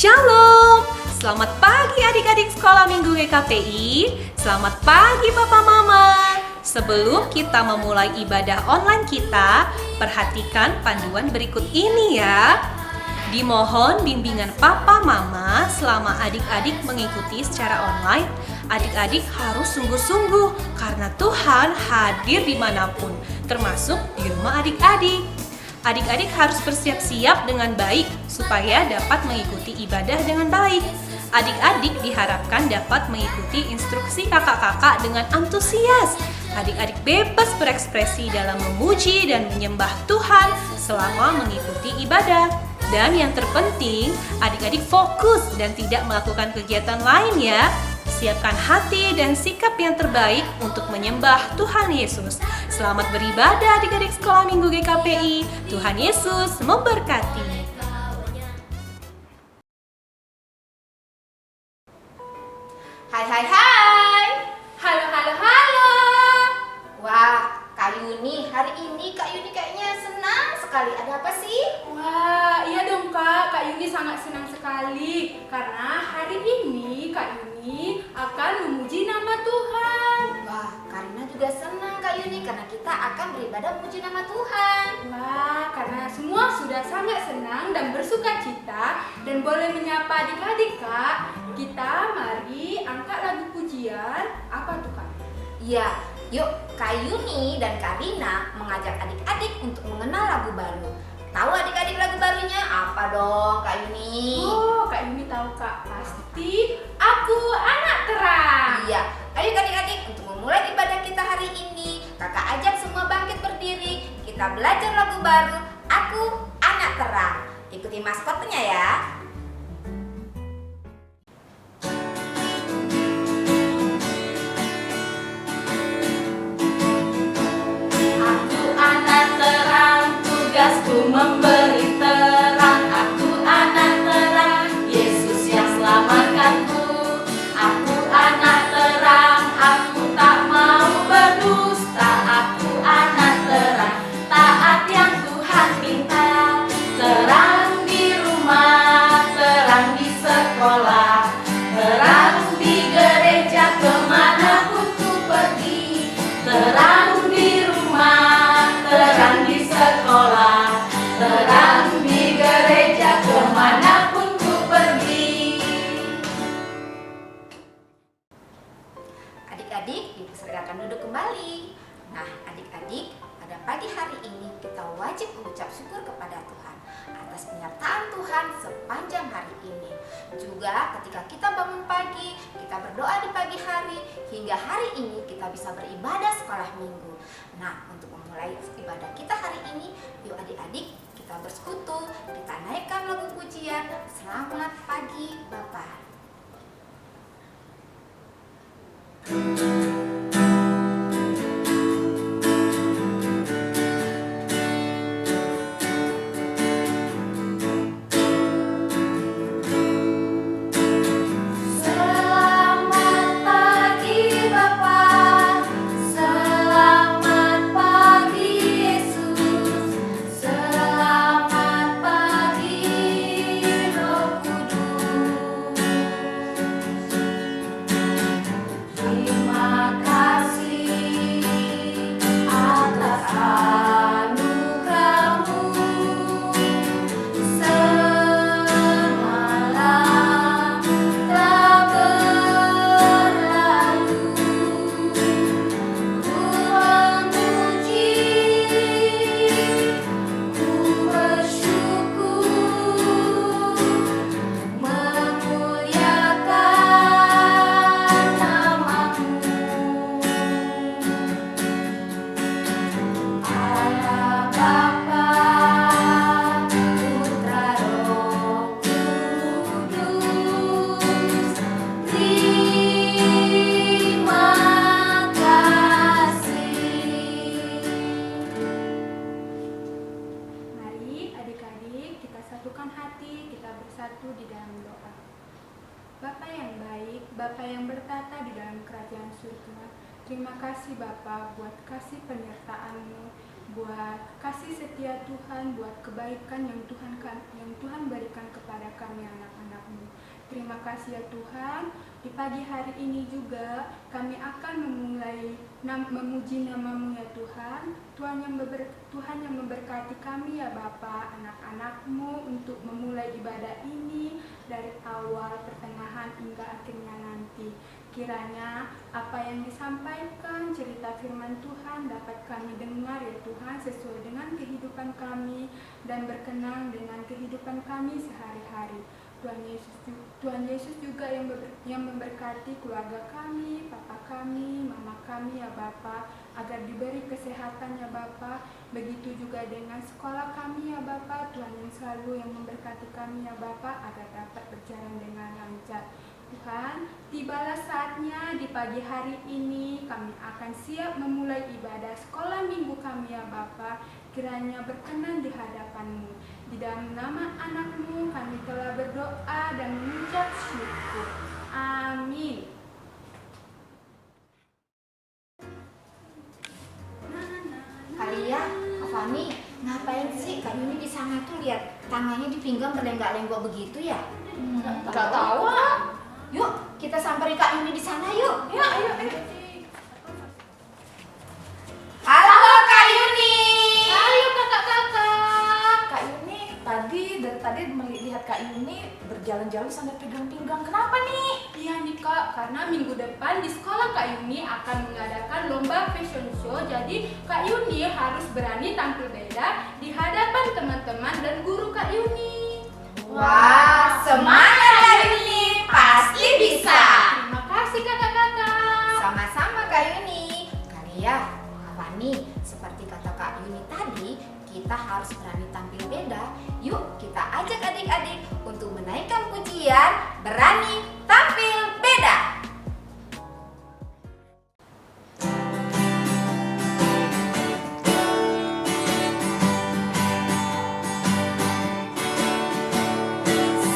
Shalom, selamat pagi adik-adik sekolah minggu GKPI. Selamat pagi Papa Mama. Sebelum kita memulai ibadah online kita, perhatikan panduan berikut ini ya. Dimohon bimbingan Papa Mama selama adik-adik mengikuti secara online. Adik-adik harus sungguh-sungguh karena Tuhan hadir dimanapun, termasuk di rumah adik-adik. Adik-adik harus bersiap-siap dengan baik supaya dapat mengikuti ibadah dengan baik. Adik-adik diharapkan dapat mengikuti instruksi kakak-kakak dengan antusias. Adik-adik bebas berekspresi dalam memuji dan menyembah Tuhan selama mengikuti ibadah. Dan yang terpenting, adik-adik fokus dan tidak melakukan kegiatan lain ya. Siapkan hati dan sikap yang terbaik untuk menyembah Tuhan Yesus. Selamat beribadah adik-adik sekolah minggu GKPI. Tuhan Yesus memberkati. Hai. Halo. Wah, Kak Yuni, hari ini Kak Yuni kayaknya senang sekali. Ada apa sih? Wah, iya dong Kak Yuni sangat senang sekali karena hari ini Kak Yuni akan memuji nama Tuhan. Wah, Karina juga senang Kak Yuni karena kita akan beribadah memuji nama Tuhan. Wah, karena semua sudah sangat senang dan bersuka cita dan boleh menyapa adik-adik Kak, kita mari angkat lagu pujian. Apa tuh Kak? Iya, yuk Kak Yuni dan Karina mengajak adik-adik untuk mengenal lagu baru. Tahu adik-adik lagu barunya apa dong Kak Yuni? Oh, Kak Yuni tahu Kak, pasti Aku Anak Terang. Iya, ayo adik-adik untuk memulai ibadah kita hari ini, kakak ajak semua bangkit berdiri. Kita belajar lagu baru, Aku Anak Terang. Ikuti maskotnya ya. Aku anak terang, tugasku memberi terang. Aku anak terang, Yesus yang selamatkanku. Aku anak terang, aku tak mau berdusta. Aku anak terang, taat yang Tuhan minta. Terang di rumah, terang di sekolah, terang di gereja kemanapun ku pergi. Terang di rumah, terang di sekolah, terang di gereja kemanapun ku pergi. Adik-adik dipersilakan duduk kembali. Nah, adik-adik, pada pagi hari ini kita wajib mengucap syukur kepada Tuhan atas penyertaan Tuhan sepanjang hari ini. Juga ketika kita bangun pagi, kita berdoa di pagi hari, hingga hari ini kita bisa beribadah sekolah minggu. Nah, untuk memulai ibadah kita hari ini, yuk adik-adik kita bersekutu, kita naikkan lagu pujian Selamat Pagi Bapa. Selamat pagi Bapa, selamat pagi Yesus, selamat pagi Roh Kudus. Terima kasih atas anugerah-Mu. Semalam telah berlalu, ku memuji, ku bersyukur, memuliakan nama-Mu. Allah Bapa, Putra Roh Kudus, terima kasih. Mari adik-adik kita satukan hati, kita bersatu di dalam doa. Bapa yang baik, Bapa yang bertata di dalam kerajaan surga, Terima kasih Bapa buat kasih penyertaan-Mu, buat kasih setia Tuhan, buat kebaikan yang Tuhan berikan kepada kami anak-anak-Mu. Terima kasih ya Tuhan. Di pagi hari ini juga kami akan memulai memuji nama-Mu ya Tuhan. Tuhan yang memberkati kami ya Bapa, anak-anak-Mu untuk memulai ibadah ini dari awal, pertengahan hingga akhirnya nanti. Kiranya apa yang disampaikan, cerita firman Tuhan dapat kami dengar ya Tuhan sesuai dengan kehidupan kami dan berkenan dengan kehidupan kami sehari-hari. Tuhan Yesus juga yang memberkati keluarga kami, papa kami, mama kami ya Bapa, agar diberi kesehatan ya Bapa. Begitu juga dengan sekolah kami ya Bapa, Tuhan yang selalu yang memberkati kami ya Bapa agar dapat berjalan dengan lancar. Tuhan, tibalah saatnya di pagi hari ini kami akan siap memulai ibadah sekolah minggu kami ya Bapa. Kiranya berkenan di hadapan-Mu. Di dalam nama anak-Mu kami telah berdoa dan mengucap syukur. Amin. Kak Lia, Kak Fani, ngapain sih Kak Yuni di sana tuh lihat tangannya di pinggang berlenggak-lenggok begitu ya? Gak tahu, Kak. Yuk, kita samperin Kak Yuni di sana yuk. Ya, ayo. Halo Kak Yuni. Ayo kakak-kakak. Kak Yuni dari tadi melihat Kak Yuni berjalan-jalan sambil pegang pinggang. Kenapa nih? Iya nih Kak, karena minggu depan di sekolah Kak Yuni akan mengadakan lomba fashion show. Jadi Kak Yuni harus berani tampil beda di hadapan teman-teman dan guru Kak Yuni. Wah, semangat Kak Yuni, pasti bisa. Terima kasih kakak-kakak. Sama-sama Kak Yuni. Kak Lia, Kak Fani, seperti kata Kak Yuni tadi, kita harus berani tampil beda. Yuk kita ajak adik-adik untuk menaikkan pujian, berani tampil beda.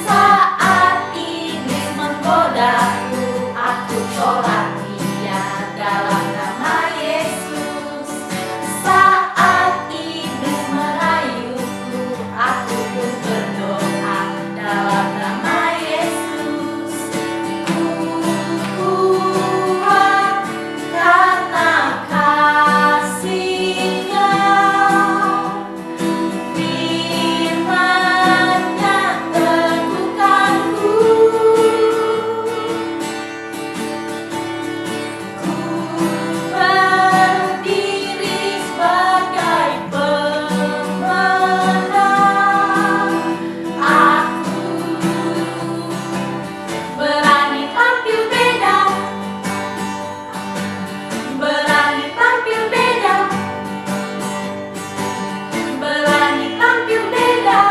Saat iblis menggodaku, aku tolak dia dalam nama Yesus. Saat iblis merayuku, aku pun berdoa dalam nama Yesus. Ku kuat karena kasih-Nya. Firman-Nya teguhkanku. Ku berdiri sebagai pemenang. Aku berani tampil beda. Berani tampil beda. Berani tampil beda.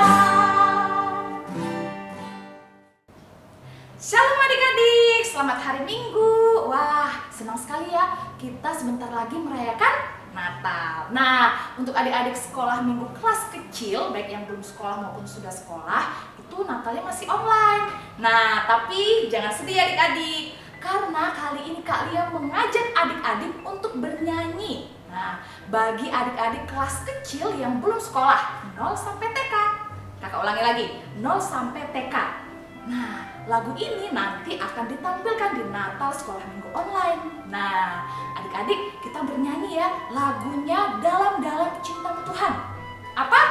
Shalom adik-adik, selamat hari Minggu. Wah, senang sekali ya kita sebentar lagi merayakan Natal. Nah, untuk adik-adik sekolah minggu kelas kecil, baik yang belum sekolah maupun sudah sekolah, itu Natalnya masih online. Nah, tapi jangan sedih adik-adik, karena kali ini Kak Lia mengajak adik-adik untuk bernyanyi. Nah, bagi adik-adik kelas kecil yang belum sekolah, 0 sampai TK. Kakak ulangi lagi, 0 sampai TK. Nah, lagu ini nanti akan ditampilkan di Natal sekolah minggu online. Nah, adik-adik kita bernyanyi ya lagunya Dalam-Dalam Cintamu Tuhan. Apa?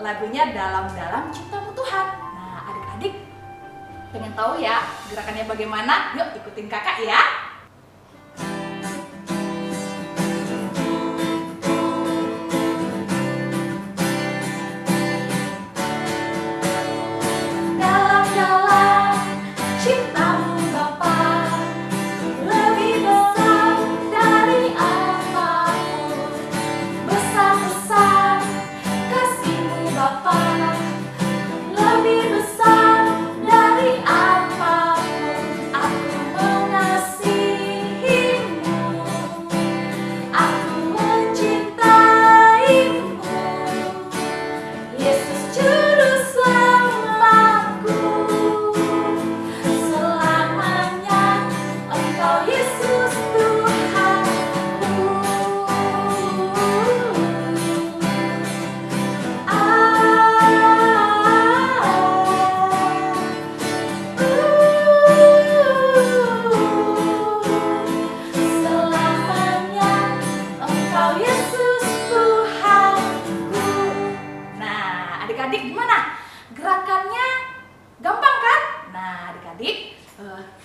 Lagunya Dalam-Dalam Cintamu Tuhan. Nah, adik-adik pengen tahu ya gerakannya bagaimana? Yuk ikutin kakak ya. Dalam-dalam cintamu Bapa, lebih besar dari apapun. Besar-besar kasih-Mu Bapa, lebih besar dari apapun. Aku mengasihi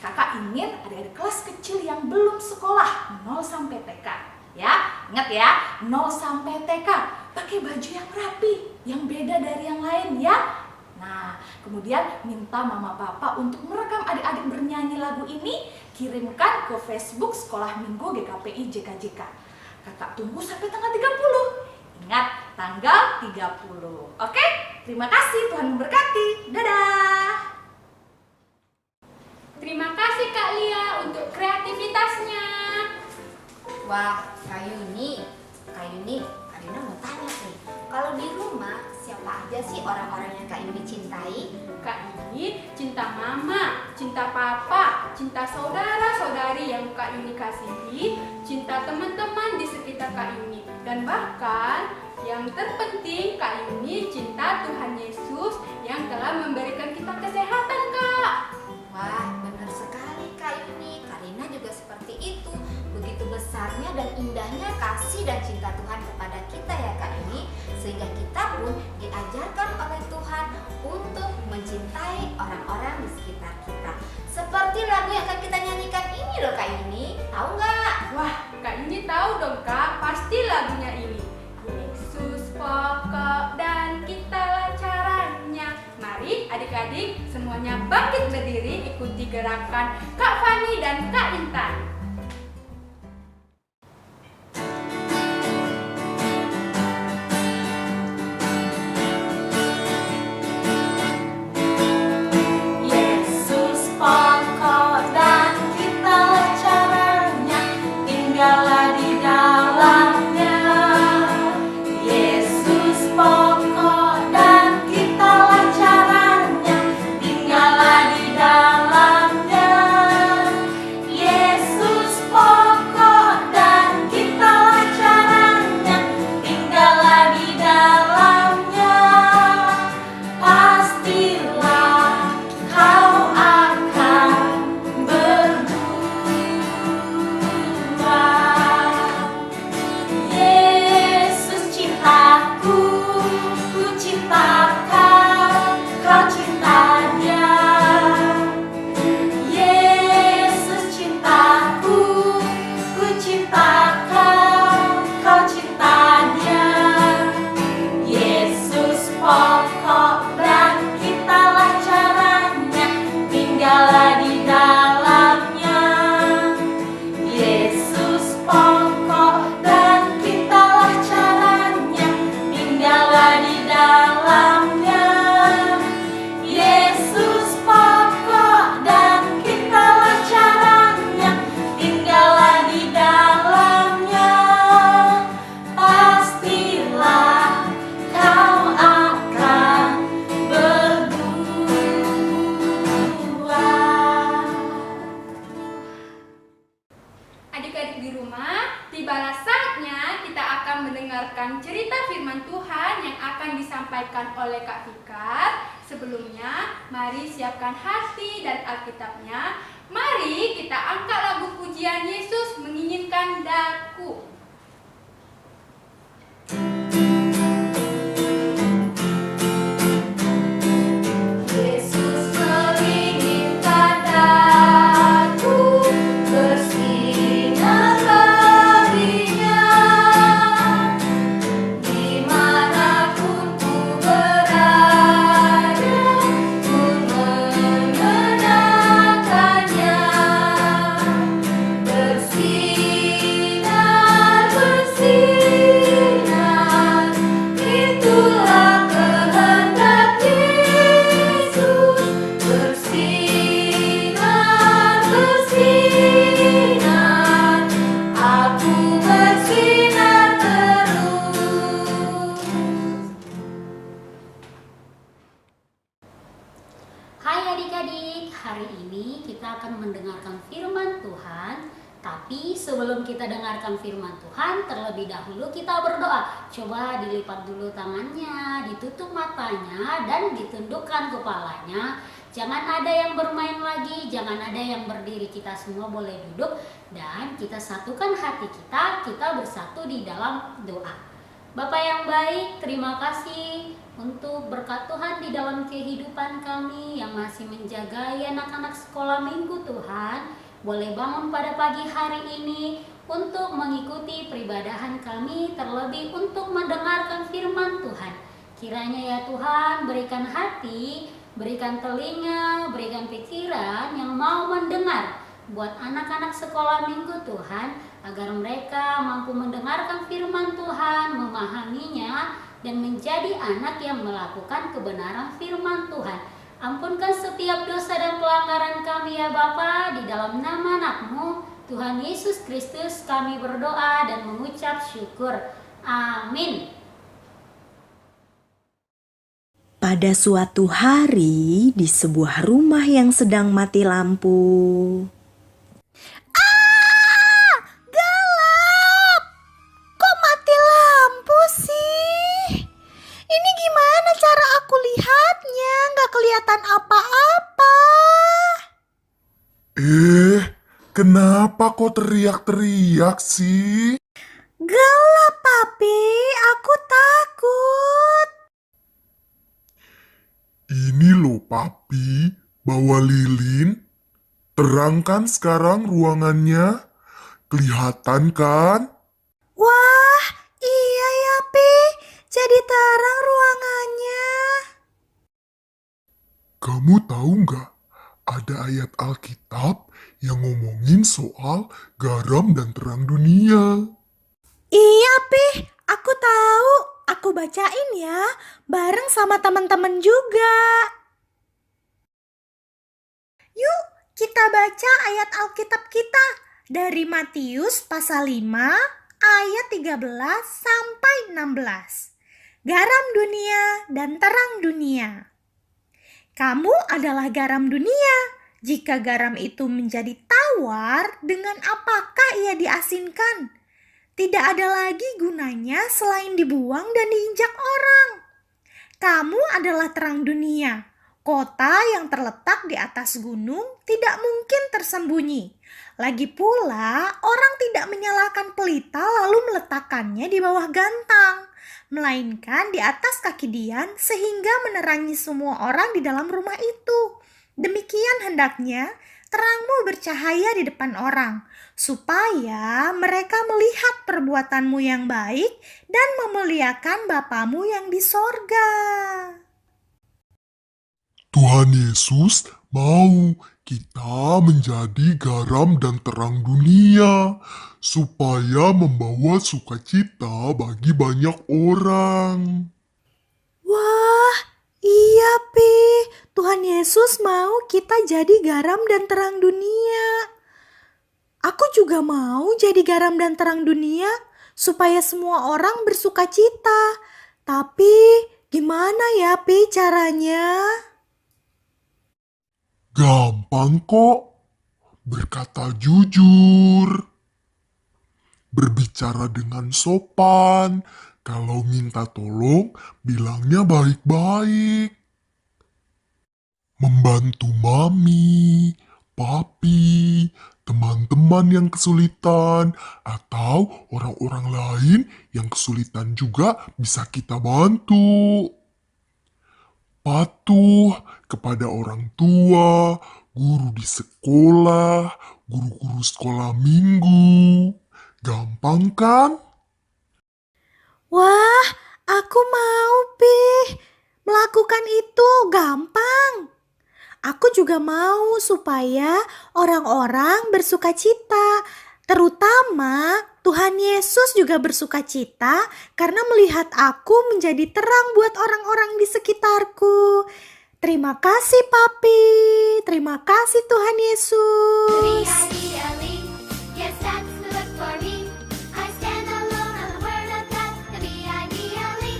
Kakak ingin adik-adik kelas kecil yang belum sekolah 0 sampai TK. Ya, ingat ya, 0 sampai TK pakai baju yang rapi, yang beda dari yang lain ya. Nah, kemudian minta mama papa untuk merekam adik-adik bernyanyi lagu ini, kirimkan ke Facebook Sekolah Minggu GKPI JKJK. Kakak tunggu sampai tanggal 30. Ingat, tanggal 30. Oke? Terima kasih, Tuhan memberkati. Dadah. Terima kasih Kak Lia untuk kreativitasnya. Wah, Kak Yuni, Karina mau tanya nih, kalau di rumah siapa aja sih orang-orang yang Kak Yuni cintai? Kak Yuni cinta mama, cinta papa, cinta saudara-saudari yang Kak Yuni kasihi, cinta teman-teman di sekitar Kak Yuni, dan bahkan yang terpenting Kak Yuni cinta Tuhan Yesus yang telah memberikan kita kesehatan, Kak. Wah, benar sekali Kak Yuni. Karina juga seperti itu. Begitu besarnya dan indahnya kasih dan cinta Tuhan kepada kita ya Kak Yuni, sehingga kita pun diajarkan oleh Tuhan untuk mencintai orang-orang di sekitar kita. Seperti lagu yang akan kita nyanyikan ini loh Kak Yuni. Tahu nggak? Wah, Kak Yuni tahu dong Kak, pasti lagunya ini. Yesus pokok dan kitalah caranya. Mari adik-adik semuanya bangkit berdiri, ikuti gerakan Kak Fani dan Kak Intan. Yesus pokok dan kitalah caranya, tinggallah di dalamnya. Yesus pokok dan kitalah caranya, tinggallah di dalamnya. Yesus pokok dan kitalah caranya, tinggallah di dalamnya. Pastilah kau akan berdua. Yesus cintaku, ku cinta kau, kau cinta Dia. Yesus cintaku, ku cinta kau, kau cinta Dia. Yesus pokok dan kitalah caranya, tinggallah di dalamnya. Yesus pokok dan kitalah caranya, tinggallah di dalamnya. Yesus pokok dan kitalah caranya, tinggallah di dalamnya. Pastilah kau akan berdua. Adik-adik di rumah, tibalah saatnya kita akan mendengarkan cerita firman Tuhan yang akan disampaikan oleh Kak Fikar. Sebelumnya, mari siapkan hati dan Alkitabnya. Mari kita angkat lagu pujian Yesus menginginkan daku. Yesus menginginkan daku, bersinar baginya. Dimanapun ku berada, ku mengenakannya. Bersinar, bersinar, itulah kehendak Yesus. Bersinar, bersinar, aku bersinar terus. Hai adik-adik, hari ini kita akan mendengarkan firman Tuhan. Tapi sebelum kita dengarkan firman Tuhan, terlebih dahulu kita berdoa. Coba dilipat dulu tangannya, ditutup matanya, dan ditundukkan kepalanya. Jangan ada yang bermain lagi, jangan ada yang berdiri. Kita semua boleh duduk dan kita satukan hati kita bersatu di dalam doa. Bapa yang baik, terima kasih untuk berkat Tuhan di dalam kehidupan kami yang masih menjaga anak-anak sekolah minggu Tuhan. Boleh bangun pada pagi hari ini untuk mengikuti peribadahan kami, terlebih untuk mendengarkan firman Tuhan. Kiranya ya Tuhan, berikan hati, berikan telinga, berikan pikiran yang mau mendengar buat anak-anak sekolah minggu Tuhan, agar mereka mampu mendengarkan firman Tuhan, memahaminya, dan menjadi anak yang melakukan kebenaran firman Tuhan. Ampunkan setiap dosa dan pelanggaran kami ya Bapa, di dalam nama anak-Mu, Tuhan Yesus Kristus kami berdoa dan mengucap syukur. Amin. Pada suatu hari di sebuah rumah yang sedang mati lampu. Gelap! Kok mati lampu sih? Ini gimana cara aku lihatnya? Nggak kelihatan apa-apa. Kenapa kok teriak-teriak sih? Gelap, Papi. Aku takut. Ini loh Papi, bawa lilin. Terangkan sekarang ruangannya. Kelihatan kan? Wah, iya ya, Pi. Jadi terang ruangannya. Kamu tahu nggak? Ada ayat Alkitab yang ngomongin soal garam dan terang dunia. Iya, Pi. Aku tahu. Aku bacain ya, bareng sama teman-teman juga. Yuk, kita baca ayat Alkitab kita dari Matius pasal 5 ayat 13 sampai 16. Garam dunia dan terang dunia. Kamu adalah garam dunia. Jika garam itu menjadi tawar, dengan apakah ia diasinkan? Tidak ada lagi gunanya selain dibuang dan diinjak orang. Kamu adalah terang dunia. Kota yang terletak di atas gunung tidak mungkin tersembunyi. Lagi pula, orang tidak menyalakan pelita lalu meletakkannya di bawah gantang, melainkan di atas kaki dian sehingga menerangi semua orang di dalam rumah itu. Demikian hendaknya terangmu bercahaya di depan orang, supaya mereka melihat perbuatanmu yang baik dan memuliakan Bapamu yang di sorga. Tuhan Yesus mau kita menjadi garam dan terang dunia, supaya membawa sukacita bagi banyak orang. Wah, iya Pi. Tuhan Yesus mau kita jadi garam dan terang dunia. Aku juga mau jadi garam dan terang dunia supaya semua orang bersukacita. Tapi gimana ya Pi caranya? Gampang kok. Berkata jujur. Berbicara dengan sopan. Kalau minta tolong, bilangnya baik-baik. Membantu mami, papi, teman-teman yang kesulitan, atau orang-orang lain yang kesulitan juga bisa kita bantu. Patuh kepada orang tua, guru di sekolah, guru-guru sekolah minggu. Gampang kan? Wah, aku mau Pi. Melakukan itu gampang. Aku juga mau supaya orang-orang bersukacita. Terutama Tuhan Yesus juga bersukacita karena melihat aku menjadi terang buat orang-orang di sekitarku. Terima kasih Papi. Terima kasih Tuhan Yesus. Yes, that's the look for me. I stand alone on the word of God, the B-I-B-L-E.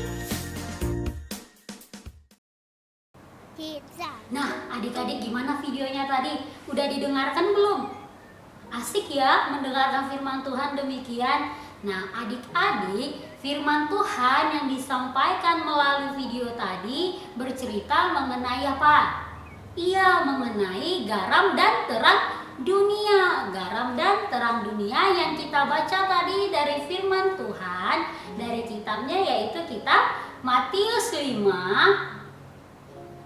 Pizza. Nah, adik-adik gimana videonya tadi? Udah didengarkan belum? Asik ya mendengarkan firman Tuhan demikian. Nah, adik-adik, firman Tuhan yang disampaikan melalui video tadi bercerita mengenai apa? Iya, mengenai garam dan terang dunia. Garam dan terang dunia yang kita baca tadi dari dari firman Tuhan dari kitabnya, yaitu kitab Matius 5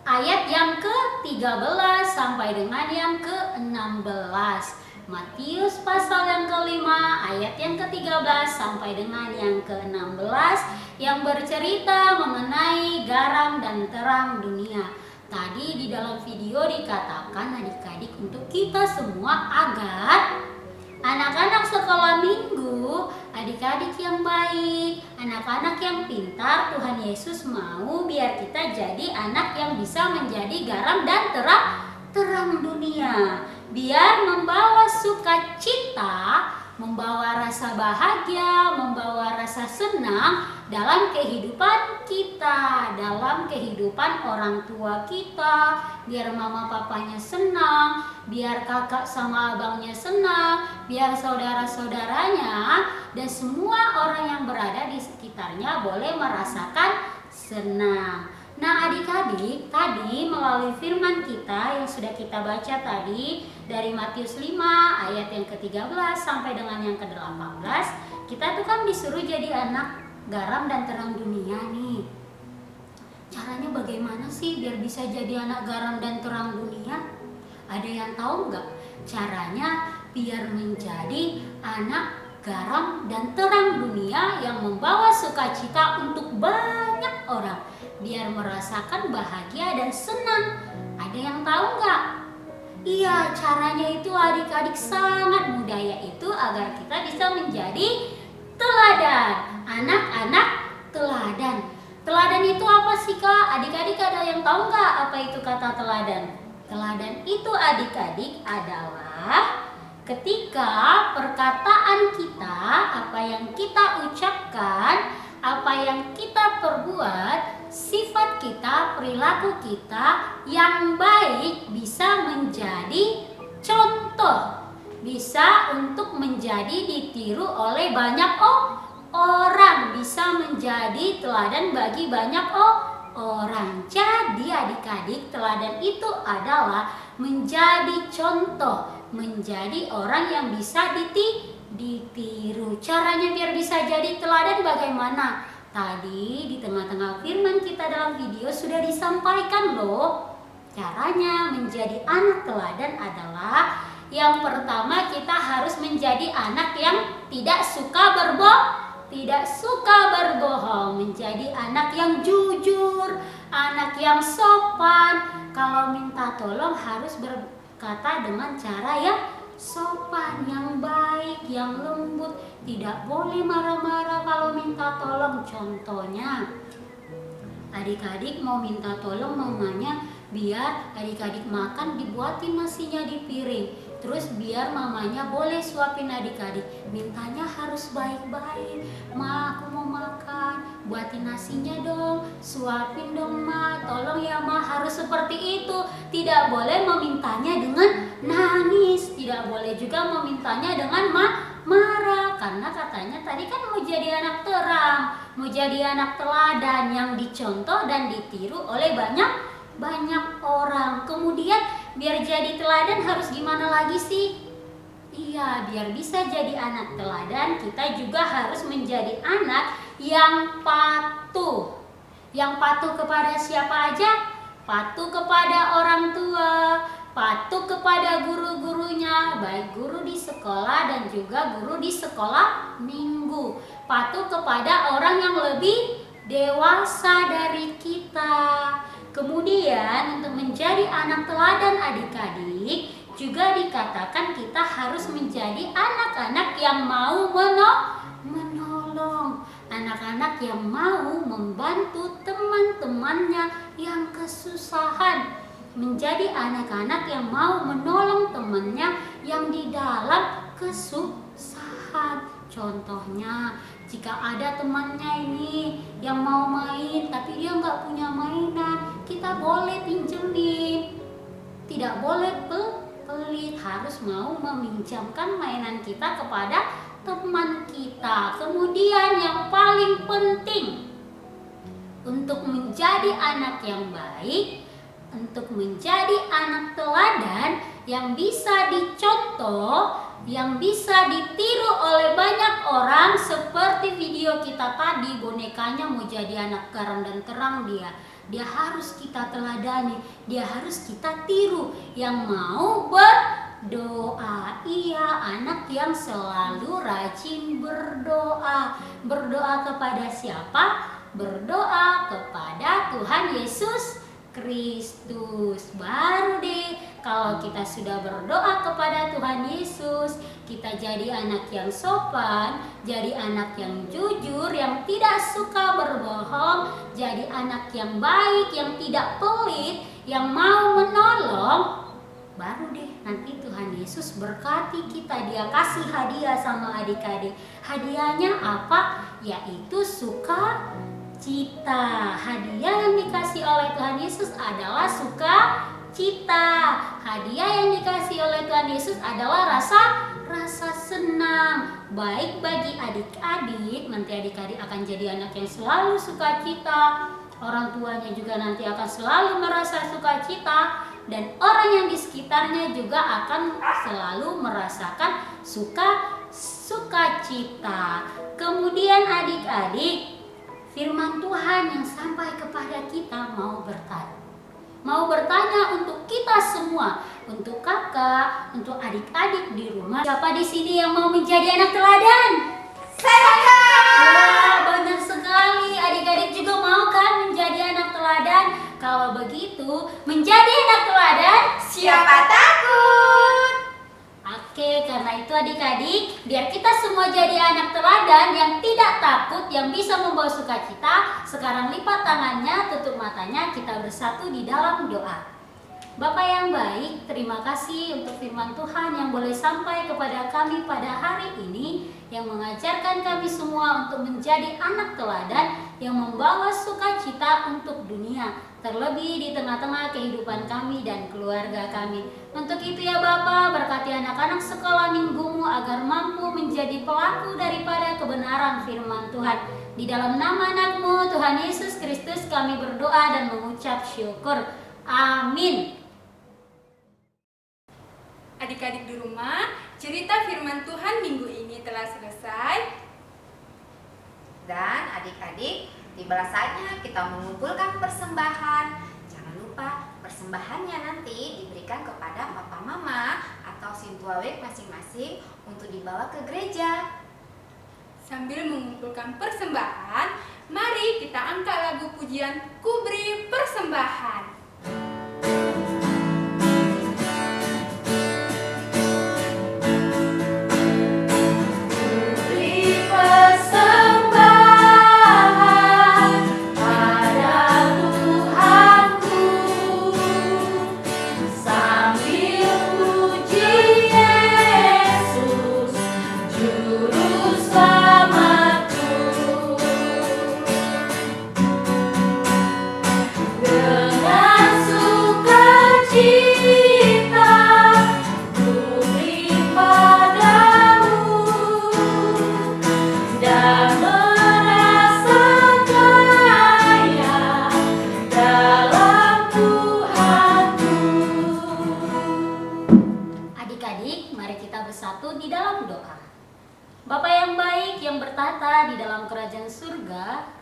ayat yang ke-13 sampai dengan yang ke-16. Matius pasal yang kelima ayat yang ke-13 sampai dengan yang ke-16 yang bercerita mengenai garam dan terang dunia. Tadi di dalam video dikatakan adik-adik untuk kita semua agar anak-anak sekolah minggu, adik-adik yang baik, anak-anak yang pintar, Tuhan Yesus mau biar kita jadi anak yang bisa menjadi garam dan terang dunia. Biar membawa sukacita, membawa rasa bahagia, membawa rasa senang dalam kehidupan kita, dalam kehidupan orang tua kita. Biar mama papanya senang, biar kakak sama abangnya senang, biar saudara-saudaranya dan semua orang yang berada di sekitarnya boleh merasakan senang. Nah adik-adik, tadi melalui firman kita yang sudah kita baca tadi dari Matius 5 ayat yang ke-13 sampai dengan yang ke-18, kita tuh kan disuruh jadi anak garam dan terang dunia nih. Caranya bagaimana sih biar bisa jadi anak garam dan terang dunia? Ada yang tahu nggak? Caranya biar menjadi anak garam dan terang dunia yang membawa sukacita untuk banyak orang, biar merasakan bahagia dan senang. Ada yang tahu nggak? Iya, caranya itu adik-adik sangat mudah, yaitu agar kita bisa menjadi teladan, anak-anak teladan. Teladan itu apa sih Kak? Adik-adik ada yang tahu nggak apa itu kata teladan? Teladan itu adik-adik adalah ketika perkataan kita, apa yang kita ucapkan, apa yang kita perbuat, sifat kita, perilaku kita yang baik bisa menjadi contoh, bisa untuk menjadi ditiru oleh banyak orang, bisa menjadi teladan bagi banyak orang. Jadi adik-adik, teladan itu adalah menjadi contoh, menjadi orang yang bisa ditiru. Caranya biar bisa jadi teladan bagaimana? Tadi di tengah-tengah firman kita dalam video sudah disampaikan loh. Caranya menjadi anak teladan adalah yang pertama kita harus menjadi anak yang tidak suka berbohong, menjadi anak yang jujur, anak yang sopan. Kalau minta tolong harus berkata dengan cara yang sopan, yang baik, yang lembut. Tidak boleh marah-marah kalau minta tolong. Contohnya, adik-adik mau minta tolong mamanya biar adik-adik makan, dibuatin nasinya di piring. Terus biar mamanya boleh suapin adik-adik, mintanya harus baik-baik. Ma, aku mau makan, buatin nasinya dong, suapin dong Ma, tolong ya Ma, harus seperti itu. Tidak boleh memintanya dengan nangis, tidak boleh juga memintanya dengan marah. Karena katanya tadi kan mau jadi anak terang, mau jadi anak teladan yang dicontoh dan ditiru oleh banyak orang. Kemudian biar jadi teladan harus gimana lagi sih? Iya, biar bisa jadi anak teladan kita juga harus menjadi anak yang patuh. Yang patuh kepada siapa aja? Patuh kepada orang tua, patuh kepada guru-gurunya, baik guru di sekolah dan juga guru di sekolah minggu. Patuh kepada orang yang lebih dewasa dari kita. Kemudian untuk menjadi anak teladan adik-adik juga dikatakan kita harus menjadi anak-anak yang mau menolong, anak-anak yang mau membantu teman-temannya yang kesusahan, menjadi anak-anak yang mau menolong temannya yang di dalam kesusahan. Contohnya, jika ada temannya ini yang mau main tapi dia nggak punya mainan, kita boleh pinjemin. Tidak boleh pelit, harus mau meminjamkan mainan kita kepada teman kita. Kemudian yang paling penting untuk menjadi anak yang baik, untuk menjadi anak teladan yang bisa dicontoh, yang bisa ditiru oleh banyak orang, seperti video kita tadi, bonekanya mau jadi anak garam dan terang dia harus kita teladani, dia harus kita tiru, yang mau berdoa. Iya, anak yang selalu rajin berdoa. Berdoa kepada siapa? Berdoa kepada Tuhan Yesus Kristus. Baru deh kalau kita sudah berdoa kepada Tuhan Yesus, kita jadi anak yang sopan, jadi anak yang jujur, yang tidak suka berbohong, jadi anak yang baik, yang tidak pelit, yang mau menolong. Baru deh nanti Tuhan Yesus berkati kita, dia kasih hadiah sama adik-adik. Hadiahnya apa? Yaitu sukacita. Hadiah yang dikasih oleh Tuhan Yesus adalah sukacita. Hadiah yang dikasih oleh Tuhan Yesus adalah rasa senang. Baik bagi adik-adik, nanti adik-adik akan jadi anak yang selalu sukacita. Orang tuanya juga nanti akan selalu merasa sukacita, dan orang yang di sekitarnya juga akan selalu merasakan sukacita. Kemudian adik-adik, firman Tuhan yang sampai kepada kita mau bertanya untuk kita semua, untuk kakak, untuk adik-adik di rumah. Siapa di sini yang mau menjadi anak teladan? Saya. Wah, banyak sekali. Adik-adik juga mau kan menjadi anak teladan? Kalau begitu, menjadi anak teladan, Siapa takut? Oke, karena itu adik-adik, biar kita semua jadi anak teladan yang tidak takut, yang bisa membawa sukacita. Sekarang lipat tangannya, tutup matanya, kita bersatu di dalam doa. Bapak yang baik, terima kasih untuk firman Tuhan yang boleh sampai kepada kami pada hari ini, yang mengajarkan kami semua untuk menjadi anak teladan yang membawa sukacita untuk dunia, terlebih di tengah-tengah kehidupan kami dan keluarga kami. Untuk itu ya Bapak, berkati anak-anak sekolah minggumu agar mampu menjadi pelaku daripada kebenaran firman Tuhan. Di dalam nama anak-Mu Tuhan Yesus Kristus kami berdoa dan mengucap syukur. Amin. Adik-adik di rumah, cerita firman Tuhan minggu ini telah selesai. Dan adik-adik, tiba saatnya kita mengumpulkan persembahan. Jangan lupa persembahannya nanti diberikan kepada papa mama atau sintuawek masing-masing untuk dibawa ke gereja. Sambil mengumpulkan persembahan, mari kita angkat lagu pujian Ku Beri Persembahan.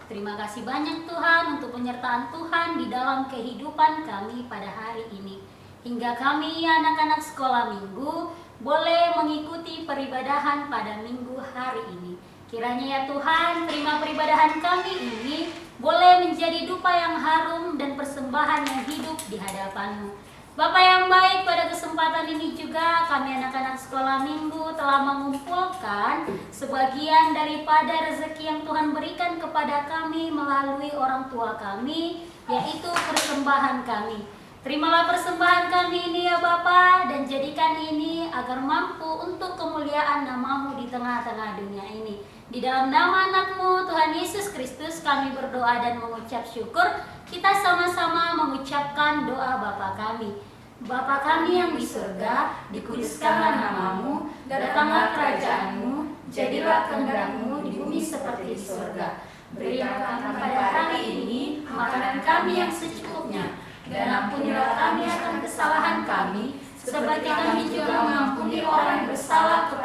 Terima kasih banyak Tuhan untuk penyertaan Tuhan di dalam kehidupan kami pada hari ini. Hingga kami anak-anak sekolah minggu boleh mengikuti peribadahan pada minggu hari ini. Kiranya ya Tuhan, terima peribadahan kami ini boleh menjadi dupa yang harum dan persembahan yang hidup di hadapan-Mu. Bapak yang baik, pada kesempatan ini juga kami anak-anak sekolah minggu telah mengumpulkan sebagian daripada rezeki yang Tuhan berikan kepada kami melalui orang tua kami, yaitu persembahan kami. Terimalah persembahan kami ini ya Bapa, dan jadikan ini agar mampu untuk kemuliaan nama-Mu di tengah-tengah dunia ini. Di dalam nama anak-Mu Tuhan Yesus Kristus kami berdoa dan mengucap syukur. Kita sama-sama mengucapkan doa Bapa kami. Bapa kami yang di surga, dikuduskanlah nama-Mu, datanglah kerajaan-Mu, jadilah kehendak-Mu di bumi seperti di surga. Berilah kami pada hari ini makanan kami yang secukupnya, dan ampunilah kami akan kesalahan kami, seperti kami juga mengampuni orang yang bersalah kepada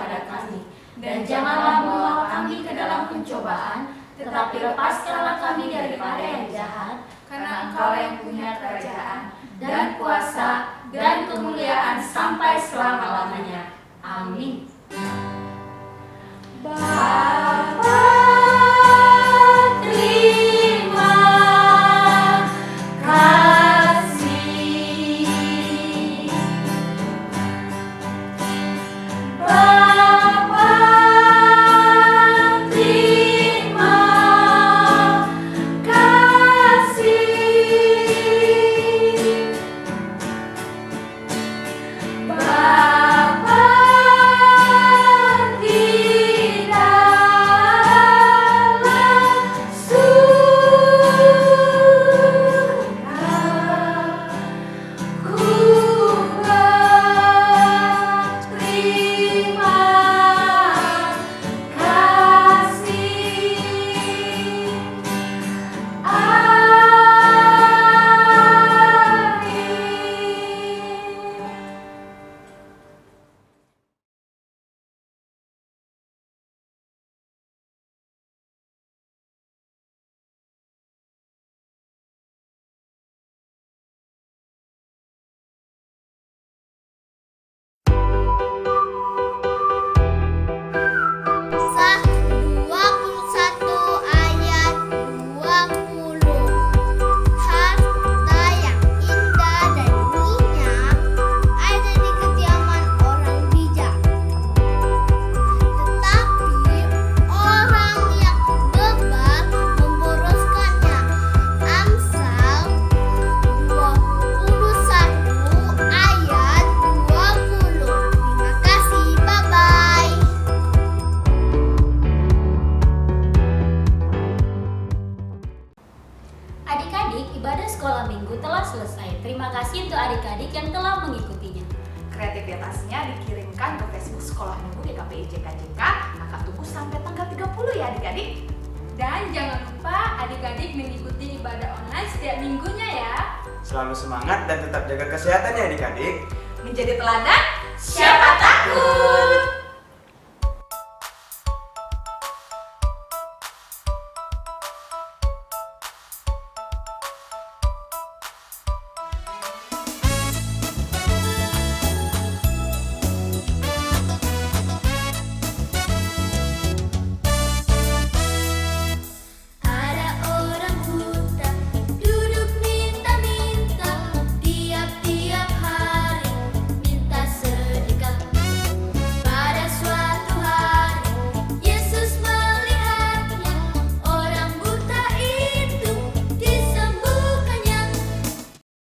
tetapi lepaskanlah kami daripada yang jahat, karena Engkau yang punya kerajaan dan kuasa dan kemuliaan sampai selama-lamanya. Amin. Bapa, terima kasih. Bapa, terima kasih. Bapa, Kisah 21 ayat 20. Harta yang indah dan minyak ada di kediaman orang bijak, tetapi orang yang bebal memboroskannya. Amsal 21 ayat 20. Terima kasih, bye-bye. Adik-adik, ibadah sekolah minggu telah selesai. Terima kasih untuk adik-adik yang telah mengikutinya. Kreativitasnya dikirimkan ke Facebook Sekolah Minggu GKPI JKJK. Kakak tunggu sampai tanggal 30 ya adik-adik. Dan jangan lupa adik-adik mengikuti ibadah online setiap minggunya ya. Selalu semangat dan tetap jaga kesehatan ya adik-adik. Menjadi teladan, siapa takut?